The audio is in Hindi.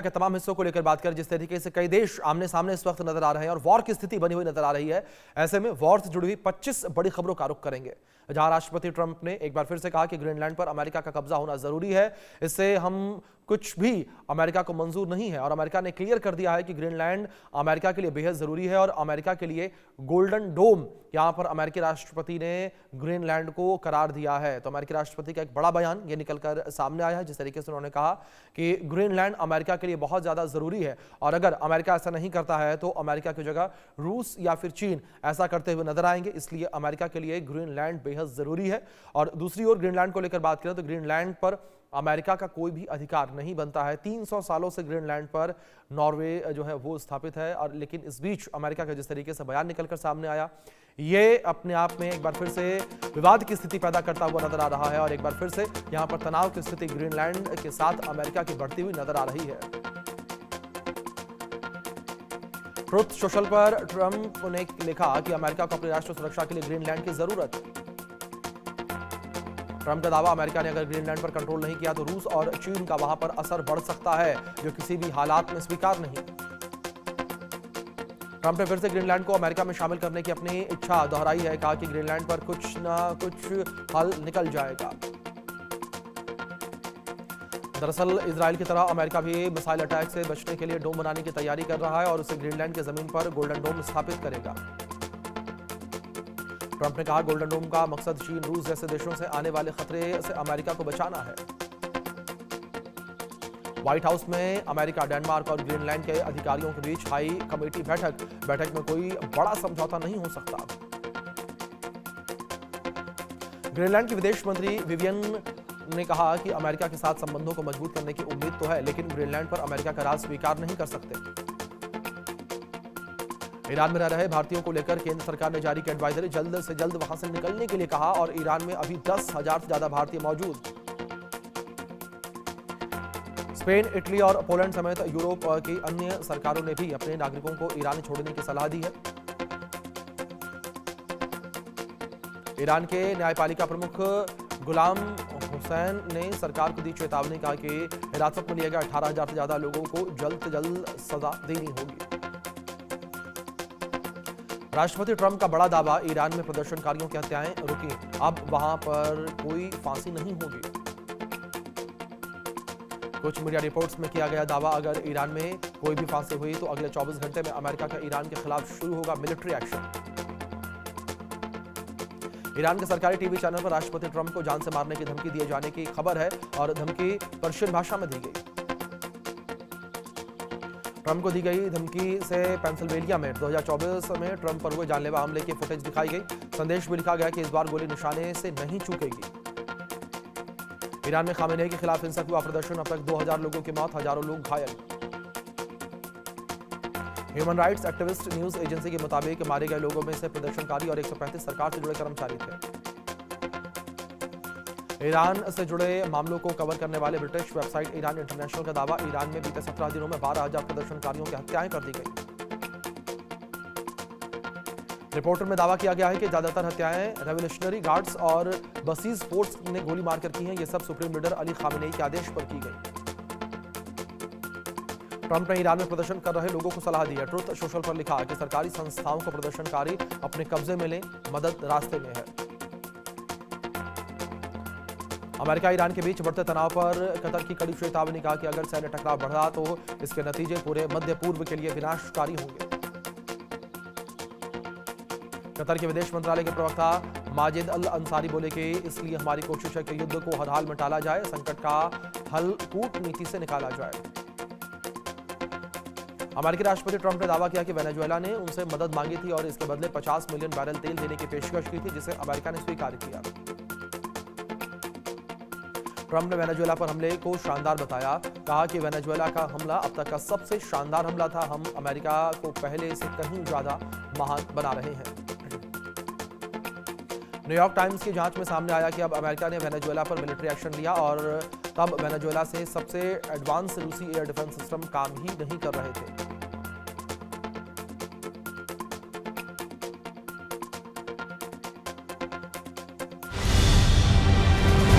के तमाम हिस्सों को लेकर बात करें, जिस तरीके से कई देश आमने सामने इस वक्त नजर आ रहे हैं और वॉर की स्थिति बनी हुई नजर आ रही है, ऐसे में वॉर से जुड़ी हुई 25 बड़ी खबरों का रुख करेंगे। जहां राष्ट्रपति ट्रंप ने एक बार फिर से कहा कि ग्रीनलैंड पर अमेरिका का कब्जा होना जरूरी है, इससे हम कुछ भी अमेरिका को मंजूर नहीं है। और अमेरिका ने क्लियर कर दिया है कि ग्रीनलैंड अमेरिका के लिए बेहद जरूरी है और अमेरिका के लिए गोल्डन डोम, यहां पर अमेरिकी राष्ट्रपति ने ग्रीनलैंड को करार दिया है। तो अमेरिकी राष्ट्रपति का एक बड़ा बयान ये निकलकर सामने आया है, जिस तरीके से उन्होंने कहा कि ग्रीनलैंड अमेरिका के लिए बहुत ज्यादा जरूरी है और अगर अमेरिका ऐसा नहीं करता है तो अमेरिका की जगह रूस या फिर चीन ऐसा करते हुए नजर आएंगे। इसलिए अमेरिका के लिए ग्रीनलैंड बेहद जरूरी है। और दूसरी ओर ग्रीनलैंड को लेकर बात करें तो ग्रीनलैंड पर अमेरिका का कोई भी अधिकार नहीं बनता है। 300 सालों से ग्रीनलैंड पर नॉर्वे जो है वो स्थापित है। और लेकिन इस बीच अमेरिका का जिस तरीके से बयान निकलकर सामने आया, ये अपने आप में एक बार फिर से विवाद की स्थिति पैदा करता हुआ नजर आ रहा है और एक बार फिर से यहां पर तनाव की स्थिति ग्रीनलैंड के साथ अमेरिका की बढ़ती हुई नजर आ रही है। ट्रुथ सोशल पर ट्रंप ने लिखा कि अमेरिका को अपनी राष्ट्रीय सुरक्षा के लिए ग्रीनलैंड की जरूरत है। ट्रंप का दावा, अमेरिका ने अगर ग्रीनलैंड पर कंट्रोल नहीं किया तो रूस और चीन का वहां पर असर बढ़ सकता है, जो किसी भी हालात में स्वीकार नहीं। ट्रंप ने फिर से ग्रीनलैंड को अमेरिका में शामिल करने की अपनी इच्छा दोहराई है। कहा कि ग्रीनलैंड पर कुछ ना कुछ हल निकल जाएगा। दरअसल इजराइल की तरह अमेरिका भी मिसाइल अटैक से बचने के लिए डोम बनाने की तैयारी कर रहा है और उसे ग्रीनलैंड की जमीन पर गोल्डन डोम स्थापित करेगा। ट्रंप ने कहा, गोल्डन डोम का मकसद चीन, रूस जैसे देशों से आने वाले खतरे से अमेरिका को बचाना है। व्हाइट हाउस में अमेरिका, डेनमार्क और ग्रीनलैंड के अधिकारियों के बीच हाई कमेटी बैठक में कोई बड़ा समझौता नहीं हो सकता। ग्रीनलैंड की विदेश मंत्री विवियन ने कहा कि अमेरिका के साथ संबंधों को मजबूत करने की उम्मीद तो है, लेकिन ग्रीनलैंड पर अमेरिका का राज स्वीकार नहीं कर सकते। ईरान में रह रहे भारतीयों को लेकर केंद्र सरकार ने जारी की एडवाइजरी, जल्द से जल्द वहां से निकलने के लिए कहा और ईरान में अभी 10,000 से ज्यादा भारतीय मौजूद। स्पेन, इटली और पोलैंड समेत यूरोप की अन्य सरकारों ने भी अपने नागरिकों को ईरान छोड़ने की सलाह दी है। ईरान के न्यायपालिका प्रमुख गुलाम हुसैन ने सरकार को दी चेतावनी, कहा कि हिरासत में लिए गए 18,000 से ज्यादा लोगों को जल्द से जल्द सजा देनी होगी। राष्ट्रपति ट्रंप का बड़ा दावा, ईरान में प्रदर्शनकारियों की हत्याएं रुकी, अब वहां पर कोई फांसी नहीं होगी। कुछ मीडिया रिपोर्ट्स में किया गया दावा, अगर ईरान में कोई भी फांसी हुई तो अगले 24 घंटे में अमेरिका का ईरान के खिलाफ शुरू होगा मिलिट्री एक्शन। ईरान के सरकारी टीवी चैनल पर राष्ट्रपति ट्रंप को जान से मारने की धमकी दिए जाने की खबर है और धमकी पर्शियन भाषा में दी गई। ट्रंप को दी गई धमकी से पेंसिल्वेनिया में 2024 में ट्रंप पर हुए जानलेवा हमले की फुटेज दिखाई गई। संदेश में लिखा गया कि इस बार गोली निशाने से नहीं चूकेगी। ईरान में खामेनेई के खिलाफ हिंसक हुआ प्रदर्शन, अब तक 2000 लोगों की मौत, हजारों लोग घायल। Human rights activist news agency के मुताबिक मारे गए लोगों में से प्रदर्शनकारी और 135 सरकार से जुड़े कर्मचारी थे। ईरान से जुड़े मामलों को कवर करने वाले ब्रिटिश वेबसाइट ईरान इंटरनेशनल का दावा, ईरान में बीते 17 दिनों में 12,000 प्रदर्शनकारियों की हत्याएं कर दी गई। रिपोर्ट में दावा किया गया है कि ज्यादातर हत्याएं रेवोल्यूशनरी गार्ड्स और बसीज फोर्स ने गोली मारकर की हैं। ये सब सुप्रीम लीडर अली खामेनेई के आदेश पर की गई। ट्रंप ने ईरान में प्रदर्शन कर रहे लोगों को सलाह दी है। ट्रुथ सोशल पर लिखा कि सरकारी संस्थाओं को प्रदर्शनकारी अपने कब्जे में लें, मदद रास्ते में है। अमेरिका ईरान के बीच बढ़ते तनाव पर कतर की कड़ी चेतावनी, कहा कि अगर सैन्य टकराव बढ़ा तो इसके नतीजे पूरे मध्य पूर्व के लिए विनाशकारी होंगे। कतर के विदेश मंत्रालय के प्रवक्ता माजिद अल अंसारी बोले कि इसलिए हमारी कोशिश है कि युद्ध को हर हाल में टाला जाए, संकट का हल कूटनीति से निकाला जाए। अमेरिकी राष्ट्रपति ट्रंप ने दावा किया कि वेनेजुएला ने उनसे मदद मांगी थी और इसके बदले 50 मिलियन बैरल तेल देने की पेशकश की थी, जिसे अमेरिका ने स्वीकार किया। ट्रंप ने वेनेजुएला पर हमले को शानदार बताया, कहा कि वेनेजुएला का हमला अब तक का सबसे शानदार हमला था, हम अमेरिका को पहले से कहीं ज्यादा महान बना रहे हैं। न्यूयॉर्क टाइम्स की जांच में सामने आया कि अब अमेरिका ने वेनेजुएला पर मिलिट्री एक्शन लिया और तब वेनेजुएला से सबसे एडवांस रूसी एयर डिफेंस सिस्टम काम ही नहीं कर रहे थे।